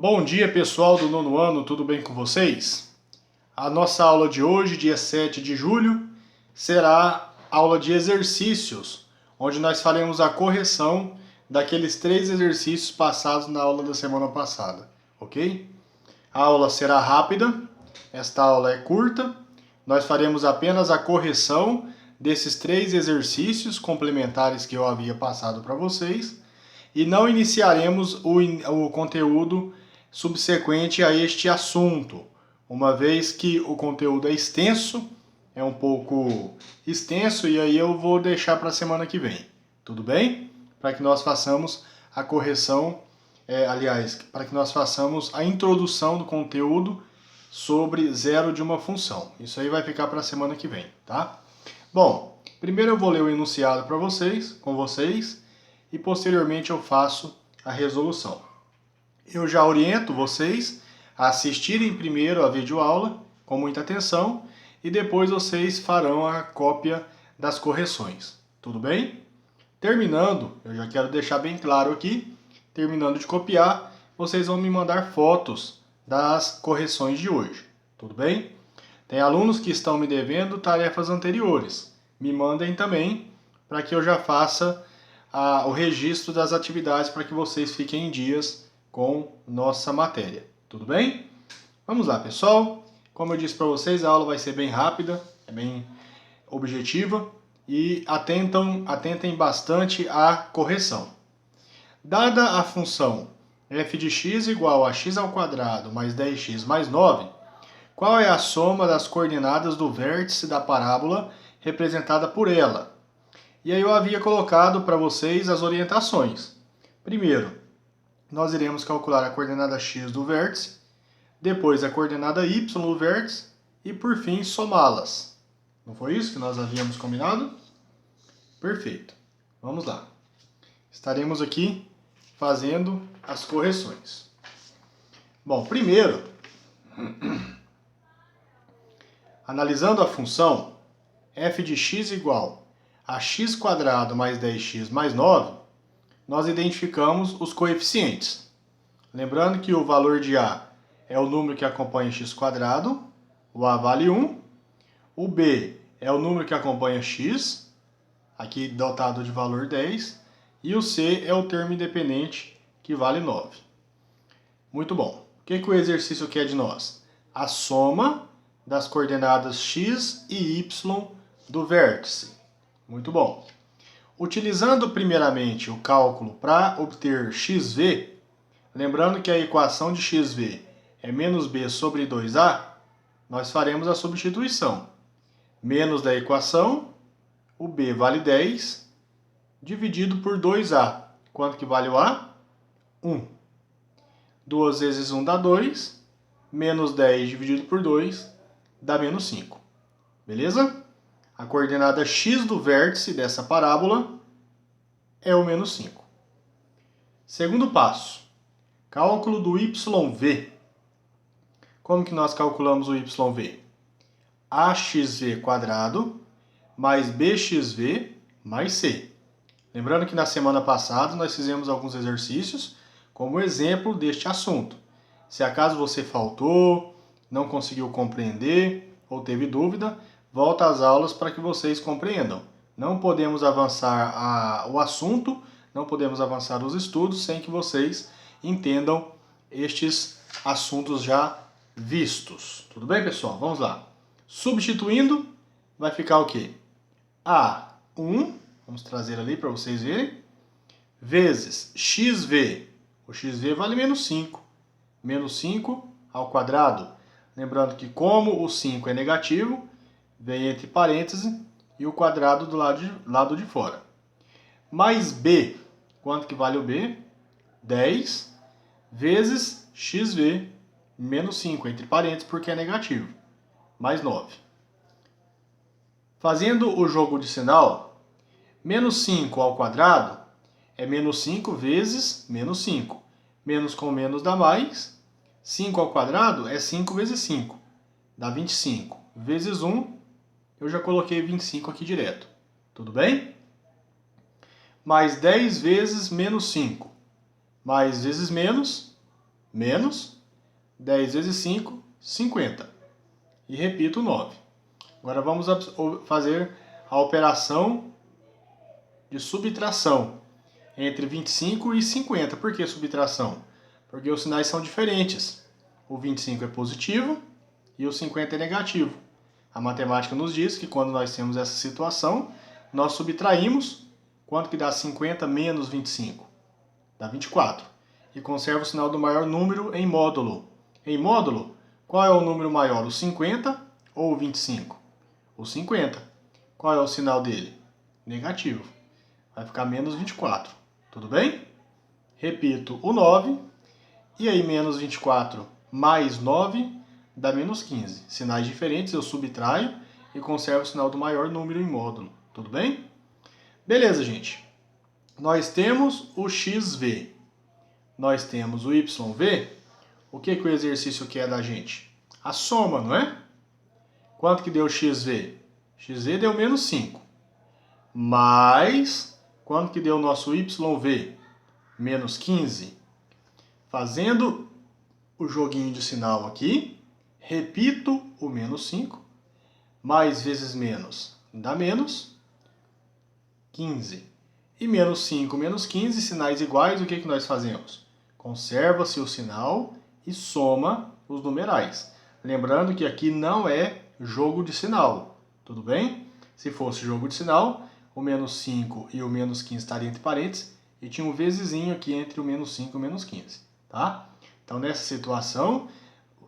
Bom dia, pessoal do nono ano, tudo bem com vocês? A nossa aula de hoje, dia 7 de julho, será aula de exercícios, onde nós faremos a correção daqueles 3 exercícios passados na aula da semana passada, ok? A aula será rápida, esta aula é curta, nós faremos apenas a correção desses 3 exercícios complementares que eu havia passado para vocês e não iniciaremos o conteúdo subsequente a este assunto, uma vez que o conteúdo é extenso, é um pouco extenso, e aí eu vou deixar para a semana que vem, tudo bem? Para que nós façamos a correção, para que nós façamos a introdução do conteúdo sobre zero de uma função. Isso aí vai ficar para a semana que vem, tá? Bom, primeiro eu vou ler o enunciado para vocês, e posteriormente eu faço a resolução. Eu já oriento vocês a assistirem primeiro a videoaula com muita atenção e depois vocês farão a cópia das correções, tudo bem? Terminando, eu já quero deixar bem claro aqui, terminando de copiar, vocês vão me mandar fotos das correções de hoje, tudo bem? Tem alunos que estão me devendo tarefas anteriores, me mandem também para que eu já faça o registro das atividades para que vocês fiquem em dias com nossa matéria, tudo bem? Vamos lá, pessoal. Como eu disse para vocês, a aula vai ser bem rápida, é bem objetiva e atentem bastante à correção. Dada a função f de x igual a x ao quadrado mais 10x mais 9, qual é a soma das coordenadas do vértice da parábola representada por ela? E aí eu havia colocado para vocês as orientações. Primeiro, nós iremos calcular a coordenada x do vértice, depois a coordenada y do vértice e, por fim, somá-las. Não foi isso que nós havíamos combinado? Perfeito. Vamos lá. Estaremos aqui fazendo as correções. Bom, primeiro, analisando a função f de x igual a x² mais 10x mais 9, nós identificamos os coeficientes. Lembrando que o valor de A é o número que acompanha x², o A vale 1, o B é o número que acompanha x, aqui dotado de valor 10, e o C é o termo independente, que vale 9. Muito bom. O que o exercício quer de nós? A soma das coordenadas x e y do vértice. Muito bom. Utilizando primeiramente o cálculo para obter xv, lembrando que a equação de xv é menos b sobre 2a, nós faremos a substituição. Menos da equação, o b vale 10, dividido por 2a. Quanto que vale o a? 1. 2 vezes 1 dá 2, menos 10 dividido por 2 dá menos 5. Beleza? A coordenada x do vértice dessa parábola é o menos 5. Segundo passo, cálculo do YV. Como que nós calculamos o YV? AXV² mais BXV mais C. Lembrando que na semana passada nós fizemos alguns exercícios como exemplo deste assunto. Se acaso você faltou, não conseguiu compreender ou teve dúvida, volta às aulas para que vocês compreendam. Não podemos avançar o assunto, não podemos avançar os estudos sem que vocês entendam estes assuntos já vistos. Tudo bem, pessoal? Vamos lá. Substituindo, vai ficar o quê? A1, vamos trazer ali para vocês verem, vezes XV. O XV vale menos 5. Menos 5 ao quadrado. Lembrando que como o 5 é negativo, vem entre parênteses e o quadrado do lado de fora. Mais B. Quanto que vale o B? 10 vezes XV, menos 5, entre parênteses, porque é negativo. Mais 9. Fazendo o jogo de sinal, menos 5 ao quadrado é menos 5 vezes menos 5. Menos com menos dá mais. 5 ao quadrado é 5 vezes 5. Dá 25. Vezes 1, eu já coloquei 25 aqui direto. Tudo bem? Mais 10 vezes menos 5. Mais vezes menos, menos 10 vezes 5, 50. E repito o 9. Agora vamos fazer a operação de subtração entre 25 e 50. Por que subtração? Porque os sinais são diferentes. O 25 é positivo e o 50 é negativo. A matemática nos diz que quando nós temos essa situação, nós subtraímos. Quanto que dá 50 menos 25? Dá 24. E conserva o sinal do maior número em módulo. Em módulo, qual é o número maior, o 50 ou o 25? O 50. Qual é o sinal dele? Negativo. Vai ficar menos 24. Tudo bem? Repito o 9. E aí menos 24 mais 9 dá menos 15. Sinais diferentes, eu subtraio e conservo o sinal do maior número em módulo. Tudo bem? Beleza, gente. Nós temos o XV. Nós temos o YV. O que o exercício quer da gente? A soma, não é? Quanto que deu XV? XV deu menos 5. Mais, quanto que deu o nosso YV? Menos 15. Fazendo o joguinho de sinal aqui, repito o menos 5. Mais vezes menos dá menos 15. E menos 5, menos 15, sinais iguais, o que nós fazemos? Conserva-se o sinal e soma os numerais. Lembrando que aqui não é jogo de sinal, tudo bem? Se fosse jogo de sinal, o menos 5 e o menos 15 estariam entre parênteses e tinha um vezezinho aqui entre o menos 5 e o menos 15, tá? Então, nessa situação,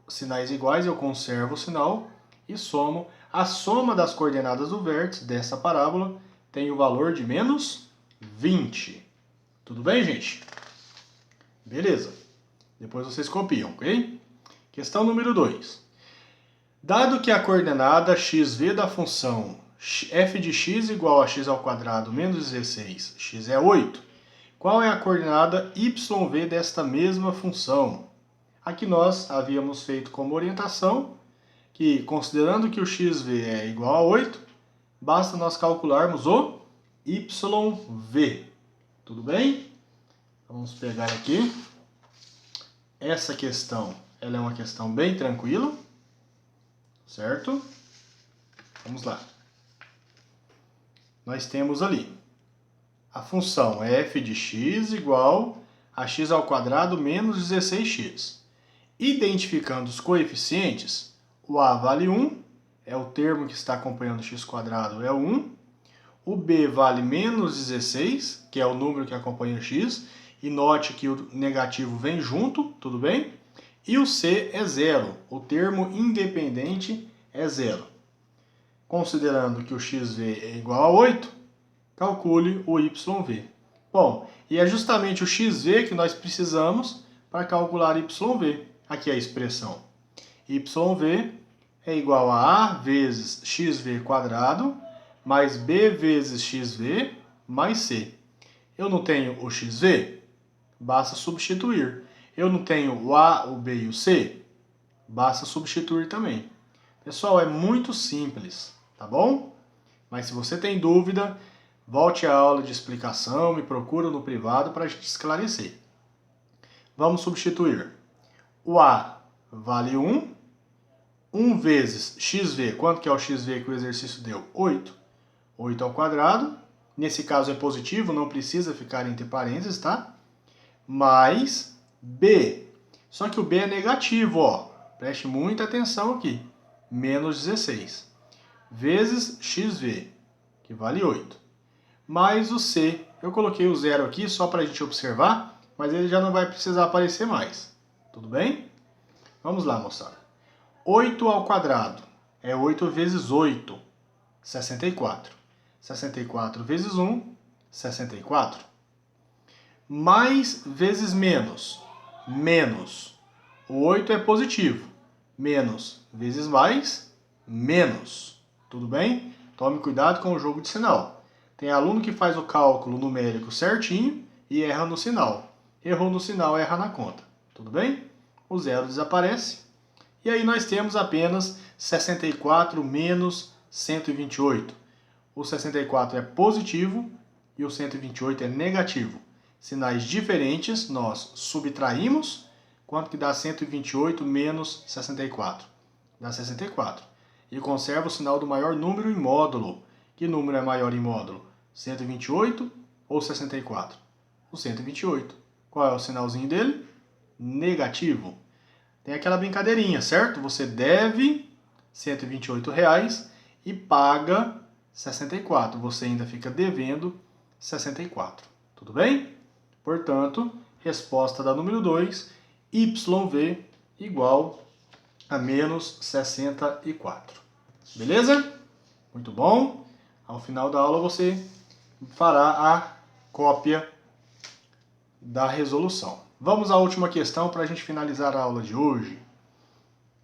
sinais iguais, eu conservo o sinal e somo. A soma das coordenadas do vértice dessa parábola tem o valor de menos 20. Tudo bem, gente? Beleza. Depois vocês copiam, ok? Questão número 2. Dado que a coordenada xv da função f de x igual a x ao quadrado menos 16, x é 8, qual é a coordenada yv desta mesma função? Aqui nós havíamos feito como orientação que, considerando que o xv é igual a 8, basta nós calcularmos o yv. Tudo bem? Vamos pegar aqui. Essa questão, ela é uma questão bem tranquila, certo? Vamos lá. Nós temos ali a função f de x igual a x ao quadrado menos 16x. Identificando os coeficientes, o a vale 1, é o termo que está acompanhando o x quadrado, é o 1. O b vale menos 16, que é o número que acompanha o x, e note que o negativo vem junto, tudo bem? E o c é 0, o termo independente é 0. Considerando que o xv é igual a 8, calcule o yv. Bom, e é justamente o xv que nós precisamos para calcular yv. Aqui é a expressão. yv é igual a vezes xv quadrado mais b vezes xv mais c. Eu não tenho o xv? Basta substituir. Eu não tenho o a, o b e o c? Basta substituir também. Pessoal, é muito simples, tá bom? Mas se você tem dúvida, volte à aula de explicação, me procura no privado para a gente esclarecer. Vamos substituir. O a vale 1. 1 vezes xv. Quanto que é o xv que o exercício deu? 8. 8 ao quadrado. Nesse caso é positivo, não precisa ficar entre parênteses, tá? Mais b. Só que o b é negativo, ó. Preste muita atenção aqui. Menos 16. Vezes xv, que vale 8. Mais o c. Eu coloquei o 0 aqui só para a gente observar, mas ele já não vai precisar aparecer mais. Tudo bem? Vamos lá, moçada. 8 ao quadrado é 8 vezes 8, 64. 64 vezes 1, 64. Mais vezes menos, menos. O 8 é positivo. Menos vezes mais, menos. Tudo bem? Tome cuidado com o jogo de sinal. Tem aluno que faz o cálculo numérico certinho e erra no sinal. Errou no sinal, erra na conta. Tudo bem? O zero desaparece. E aí nós temos apenas 64 menos 128. O 64 é positivo e o 128 é negativo. Sinais diferentes, nós subtraímos, Quanto que dá 128 menos 64? Dá 64. E conserva o sinal do maior número em módulo. Que número é maior em módulo? 128 ou 64? O 128. Qual é o sinalzinho dele? Negativo. Tem aquela brincadeirinha, certo? Você deve R$ 128 e paga 64. Você ainda fica devendo 64. Tudo bem? Portanto, resposta da número 2, YV igual a menos 64. Beleza? Muito bom. Ao final da aula você fará a cópia da resolução. Vamos à última questão para a gente finalizar a aula de hoje.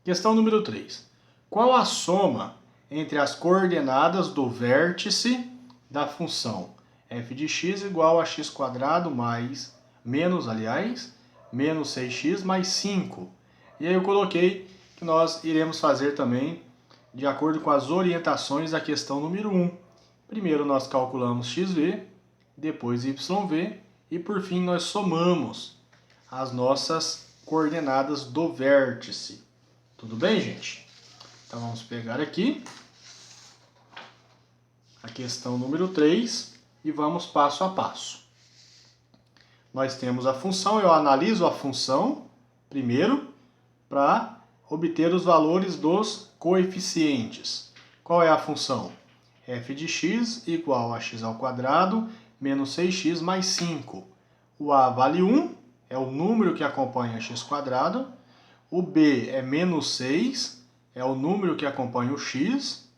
Questão número 3. Qual a soma entre as coordenadas do vértice da função f de x igual a x² mais, menos 6x mais 5? E aí eu coloquei que nós iremos fazer também de acordo com as orientações da questão número 1. Primeiro nós calculamos xv, depois yv e por fim nós somamos as nossas coordenadas do vértice. Tudo bem, gente? Então vamos pegar aqui a questão número 3 e vamos passo a passo. Nós temos a função, eu analiso a função primeiro para obter os valores dos coeficientes. Qual é a função? f de x igual a x² menos 6x mais 5. O a vale 1, é o número que acompanha x². O b é menos 6, é o número que acompanha o x.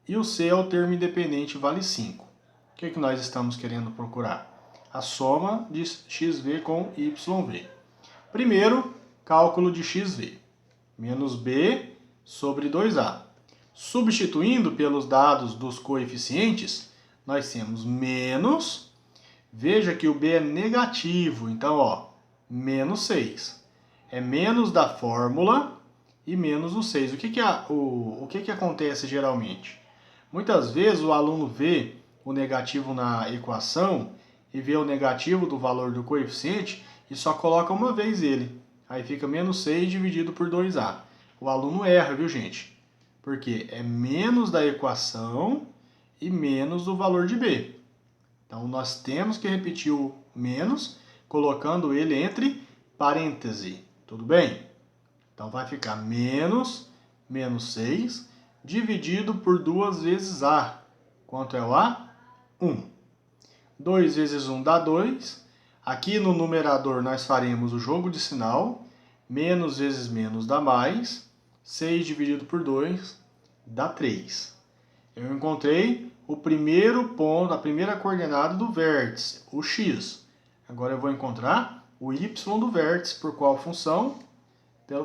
E o c é o termo independente, vale 5. O que nós estamos querendo procurar? A soma de xv com yv. Primeiro, cálculo de xv. Menos b sobre 2a. Substituindo pelos dados dos coeficientes, nós temos menos. Veja que o b é negativo, então, ó, menos 6. É menos da fórmula e menos o 6. O que acontece geralmente? Muitas vezes o aluno vê o negativo na equação e vê o negativo do valor do coeficiente e só coloca uma vez ele. Aí fica menos 6 dividido por 2a. O aluno erra, viu, gente? Porque é menos da equação e menos do valor de b. Então, nós temos que repetir o menos, colocando ele entre parênteses. Tudo bem? Então, vai ficar menos 6 dividido por 2 vezes a. Quanto é o a? 1. 2 vezes 1 dá 2. Aqui no numerador nós faremos o jogo de sinal. Menos vezes menos dá mais. 6 dividido por 2 dá 3. Eu encontrei o primeiro ponto, a primeira coordenada do vértice, o x. Agora eu vou encontrar o y do vértice. Por qual função?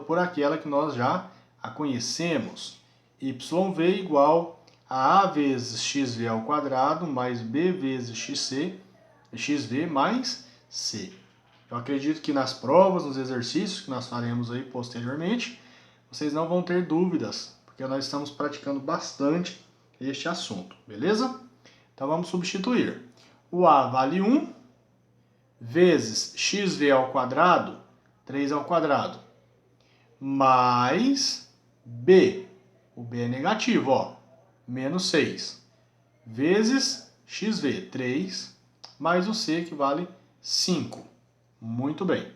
Por aquela que nós já a conhecemos. YV igual a vezes xv ao quadrado mais b vezes xv mais c. Eu acredito que nas provas, nos exercícios que nós faremos aí posteriormente, vocês não vão ter dúvidas, porque nós estamos praticando bastante este assunto, beleza? Então vamos substituir. O a vale 1 vezes xv ao quadrado, 3 ao quadrado, mais b. O b é negativo, ó, menos 6, vezes xv, 3, mais o c, que vale 5. Muito bem.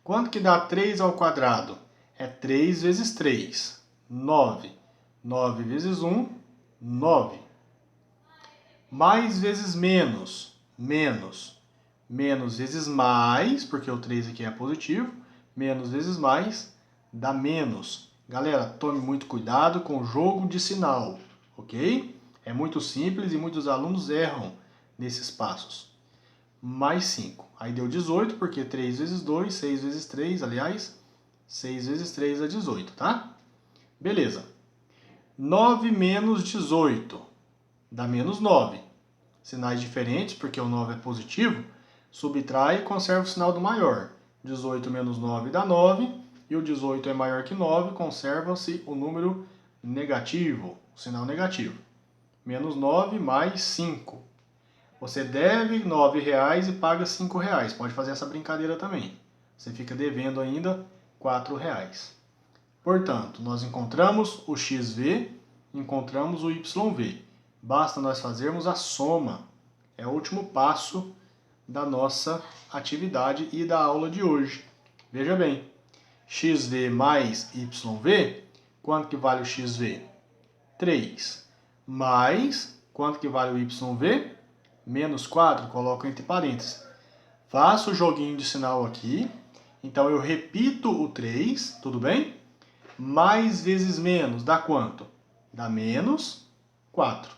Quanto que dá 3 ao quadrado? É 3 vezes 3, 9. 9 vezes 1, 9. Mais vezes menos, menos. Menos vezes mais, porque o 3 aqui é positivo, menos vezes mais dá menos. Galera, tome muito cuidado com o jogo de sinal, ok? É muito simples e muitos alunos erram nesses passos. Mais 5. Aí deu 18, porque 3 vezes 2, 6 vezes 3, aliás, 6 vezes 3 é 18, tá? Beleza. 9 menos 18 dá menos 9. Sinais diferentes, porque o 9 é positivo, subtrai e conserva o sinal do maior. 18 menos 9 dá 9, e o 18 é maior que 9, conserva-se o número negativo, o sinal negativo. Menos 9 mais 5. Você deve R$ 9 e paga R$ 5. Pode fazer essa brincadeira também. Você fica devendo ainda R$ 4,00. Portanto, nós encontramos o XV, encontramos o YV. Basta nós fazermos a soma. É o último passo da nossa atividade e da aula de hoje. Veja bem, XV mais YV, quanto que vale o XV? 3. Mais, quanto que vale o YV? Menos 4, coloco entre parênteses. Faço o joguinho de sinal aqui. Então, eu repito o 3, tudo bem? Mais vezes menos, dá quanto? Dá menos 4.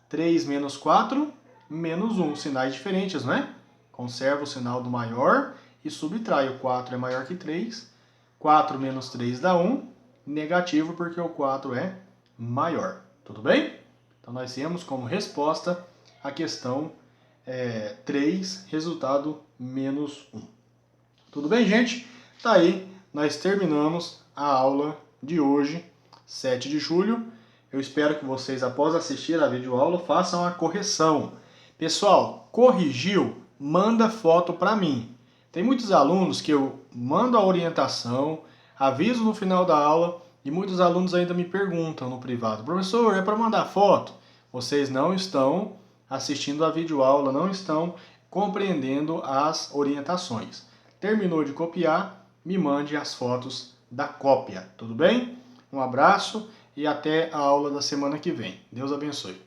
3 menos 4, menos 1. Sinais diferentes, não é? Conservo o sinal do maior e subtrai. O 4 é maior que 3. 4 menos 3 dá 1. Negativo porque o 4 é maior. Tudo bem? Então, nós temos como resposta a questão 3, resultado menos 1. Tudo bem, gente? Tá aí, nós terminamos a aula de hoje, 7 de julho. Eu espero que vocês, após assistir a videoaula, façam a correção. Pessoal, corrigiu? Manda foto para mim. Tem muitos alunos que eu mando a orientação, aviso no final da aula, e muitos alunos ainda me perguntam no privado: professor, é para mandar foto? Vocês não estão assistindo a videoaula, não estão compreendendo as orientações. Terminou de copiar, me mande as fotos da cópia, tudo bem? Um abraço e até a aula da semana que vem. Deus abençoe.